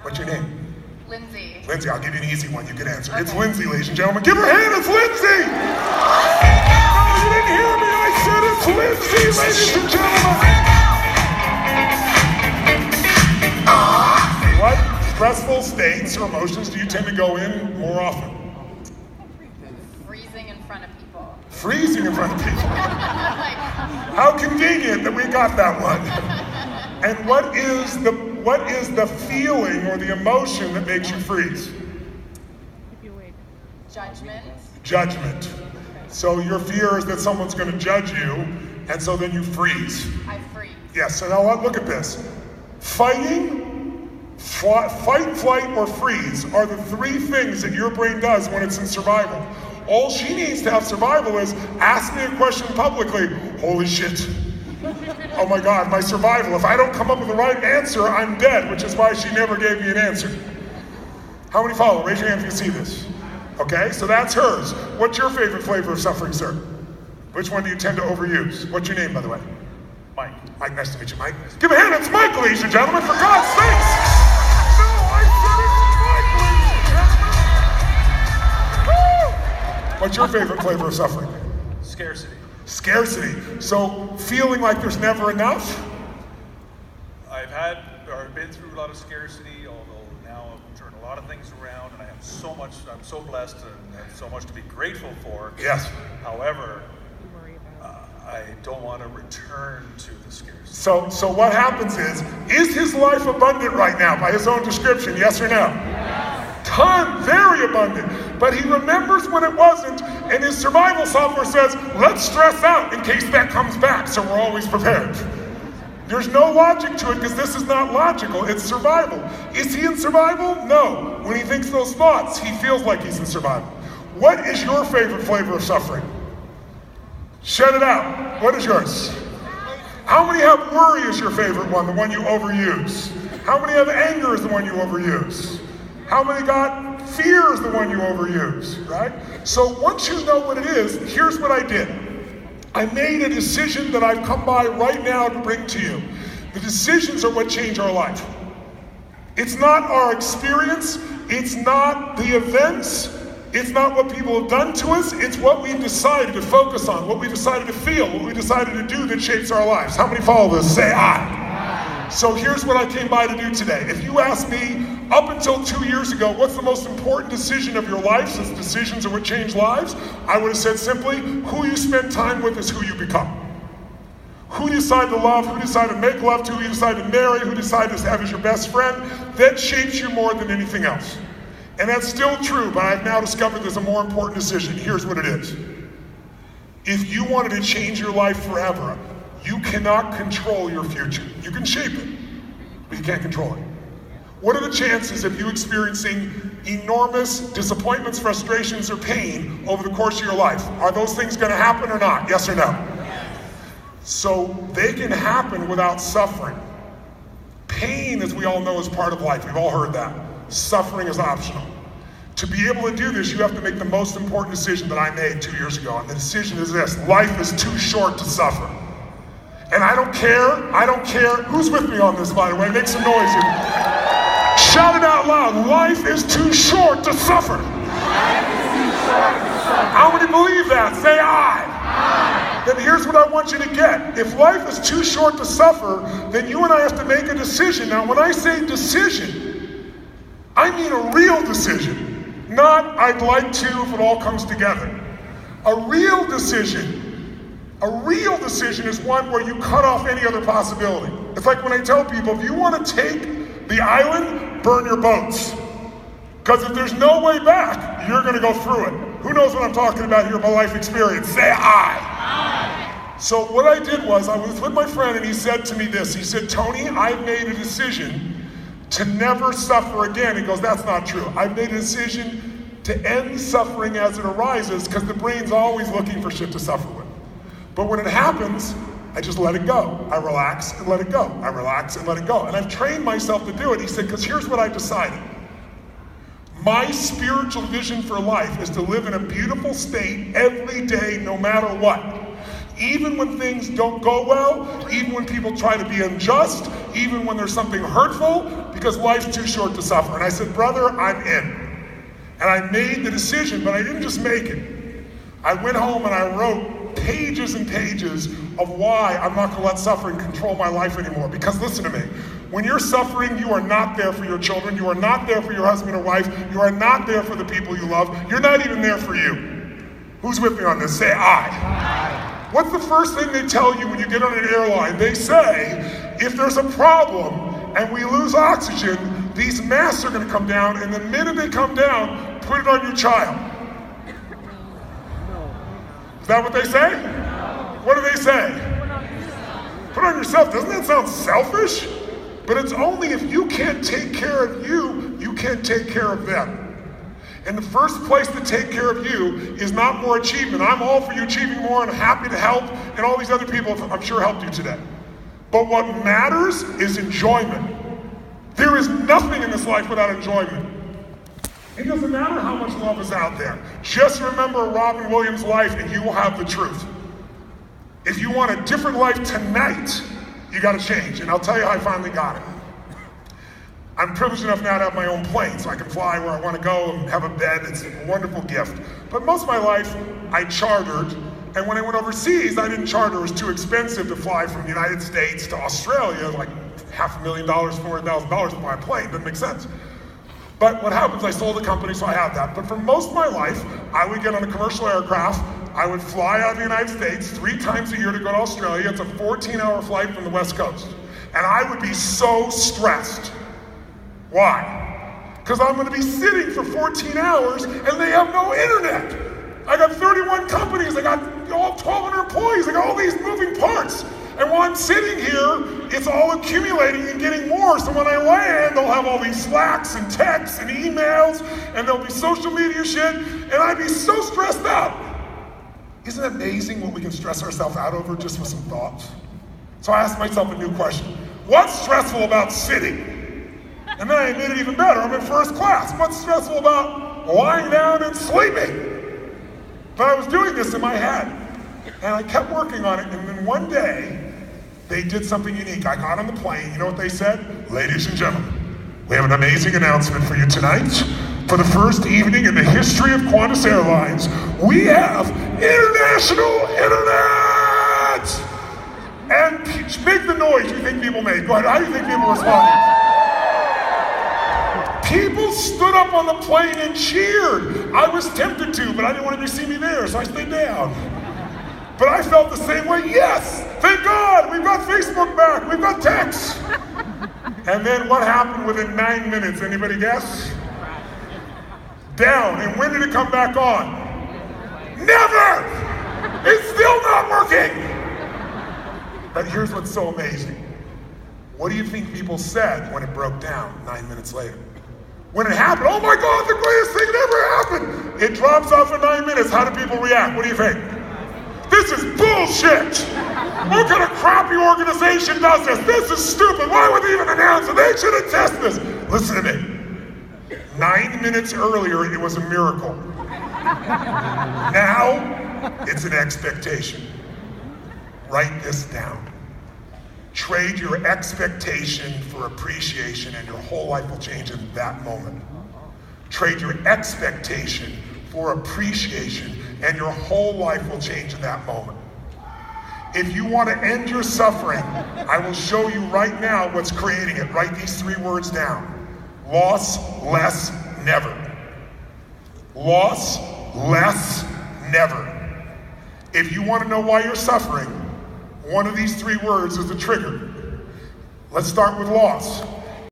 What's your name? Lindsay. Lindsay, I'll give you an easy one. You can answer. Okay. It's Lindsay, ladies and gentlemen. Give her a hand. It's Lindsay. No, you didn't hear me. I said it's Lindsay, ladies and gentlemen. What stressful states or emotions do you tend to go in more often? Freezing in front of people. Freezing in front of people. How convenient that we got that one. And what is the feeling or the emotion that makes you freeze? Judgment. Judgment. So your fear is that someone's going to judge you, and so then you freeze. I freeze. Yes, so now look at this. Fighting, fight, flight, or freeze are the three things that your brain does when it's in survival. All she needs to have survival is ask me a question publicly. Holy shit. Oh my God, my survival. If I don't come up with the right answer, I'm dead, which is why she never gave me an answer. How many follow? Raise your hand if you see this. Okay, so that's hers. What's your favorite flavor of suffering, sir? Which one do you tend to overuse? What's your name, by the way? Mike. Mike, nice to meet you, Mike. Give a hand, it's Mike, ladies and gentlemen, for God's sakes! No, I said it's Mike, ladies and gentlemen! Woo! What's your favorite flavor of suffering? Scarcity. Scarcity. So, feeling like there's never enough? I've been through a lot of scarcity, although now I've turned a lot of things around, and I have so much, I'm so blessed and have so much to be grateful for. Yes. However, I don't want to return to the scarcity. So what happens is his life abundant right now by his own description, yes or no? Yes. Ton, very abundant. But he remembers when it wasn't, and his survival software says, let's stress out in case that comes back, so we're always prepared. There's no logic to it because this is not logical, it's survival. Is he in survival? No. When he thinks those thoughts, he feels like he's in survival. What is your favorite flavor of suffering? Shut it out. What is yours? How many have worry as your favorite one, the one you overuse? How many have anger as the one you overuse? How many got fear as the one you overuse, right? So once you know what it is, here's what I did. I made a decision that I've come by right now to bring to you. The decisions are what change our life. It's not our experience, it's not the events, it's not what people have done to us, it's what we've decided to focus on, what we decided to feel, what we decided to do that shapes our lives. How many follow this? Say I. So here's what I came by to do today. If you asked me up until 2 years ago, what's the most important decision of your life, since decisions are what change lives, I would have said simply, who you spend time with is who you become. Who you decide to love, who you decide to make love to, who you decide to marry, who you decide to have as your best friend, that shapes you more than anything else. And that's still true, but I've now discovered there's a more important decision. Here's what it is. If you wanted to change your life forever, you cannot control your future. You can shape it, but you can't control it. What are the chances of you experiencing enormous disappointments, frustrations, or pain over the course of your life? Are those things going to happen or not? Yes or no? Yes. So they can happen without suffering. Pain, as we all know, is part of life. We've all heard that. Suffering is optional. To be able to do this, you have to make the most important decision that I made 2 years ago, and the decision is this: life is too short to suffer. And I don't care, who's with me on this, by the way? Make some noise here. Shout it out loud, life is too short to suffer. Life is too short to suffer. How many believe that? Say I. Then here's what I want you to get. If life is too short to suffer, then you and I have to make a decision. Now, when I say decision, I mean a real decision, not I'd like to if it all comes together. A real decision is one where you cut off any other possibility. It's like when I tell people, if you want to take the island, burn your boats. Because if there's no way back, you're going to go through it. Who knows what I'm talking about here, my life experience? Say I. So what I did was, I was with my friend and he said to me this. He said, Tony, I've made a decision to never suffer again. He goes, that's not true. I've made a decision to end suffering as it arises, because the brain's always looking for shit to suffer with. But when it happens, I just let it go. I relax and let it go. I relax and let it go. And I've trained myself to do it. He said, because here's what I decided. My spiritual vision for life is to live in a beautiful state every day, no matter what. Even when things don't go well, even when people try to be unjust, even when there's something hurtful, because life's too short to suffer. And I said, brother, I'm in. And I made the decision, but I didn't just make it. I went home and I wrote pages and pages of why I'm not gonna let suffering control my life anymore. Because listen to me, when you're suffering, you are not there for your children, you are not there for your husband or wife, you are not there for the people you love, you're not even there for you. Who's with me on this? Say I. What's the first thing they tell you when you get on an airline? They say, if there's a problem and we lose oxygen, these masks are gonna come down, and the minute they come down, put it on your child. Is that what they say? What do they say? Put it on yourself. Doesn't that sound selfish? But it's only if you can't take care of you, you can't take care of them. And the first place to take care of you is not more achievement. I'm all for you achieving more, and I'm happy to help, and all these other people I'm sure helped you today. But what matters is enjoyment. There is nothing in this life without enjoyment. It doesn't matter how much love is out there. Just remember Robin Williams' life and you will have the truth. If you want a different life tonight, you gotta change. And I'll tell you how I finally got it. I'm privileged enough now to have my own plane, so I can fly where I want to go and have a bed. It's a wonderful gift. But most of my life, I chartered, and when I went overseas, I didn't charter. It was too expensive to fly from the United States to Australia, like $500,000, $400,000 to buy a plane. Doesn't make sense. But what happens, I sold the company, so I have that. But for most of my life, I would get on a commercial aircraft, I would fly out of the United States 3 times a year to go to Australia. It's a 14-hour flight from the West Coast. And I would be so stressed. Why? Because I'm gonna be sitting for 14 hours and they have no internet. I got 31 companies, I got all 1,200 employees, I got all these moving parts. And while I'm sitting here, it's all accumulating and getting more. So when I land, they'll have all these Slacks and texts and emails, and there'll be social media shit, and I'd be so stressed out. Isn't it amazing what we can stress ourselves out over just with some thoughts? So I asked myself a new question. What's stressful about sitting? And then I made it even better. I'm in first class. What's stressful about lying down and sleeping? But I was doing this in my head. And I kept working on it. And then one day, they did something unique. I got on the plane. You know what they said? Ladies and gentlemen, we have an amazing announcement for you tonight. For the first evening in the history of Qantas Airlines, we have international internet! And make the noise you think people make. Go ahead. How do you think people respond? People stood up on the plane and cheered. I was tempted to, but I didn't want them to see me there, so I stayed down. But I felt the same way. Yes, thank God, we've got Facebook back, we've got text. And then what happened within 9 minutes? Anybody guess? Down. And when did it come back on? Never! It's still not working! But here's what's so amazing. What do you think people said when it broke down 9 minutes later? When it happened, oh my God, the greatest thing that ever happened! It drops off in 9 minutes. How do people react? What do you think? This is bullshit! What kind of crappy organization does this? This is stupid. Why would they even announce it? They should have tested this. Listen to me. 9 minutes earlier, it was a miracle. Now, it's an expectation. Write this down. Trade your expectation for appreciation and your whole life will change in that moment. Trade your expectation for appreciation and your whole life will change in that moment. If you want to end your suffering, I will show you right now what's creating it. Write these 3 words down. Loss, less, never. Loss, less, never. If you want to know why you're suffering, one of these 3 words is the trigger. Let's start with loss.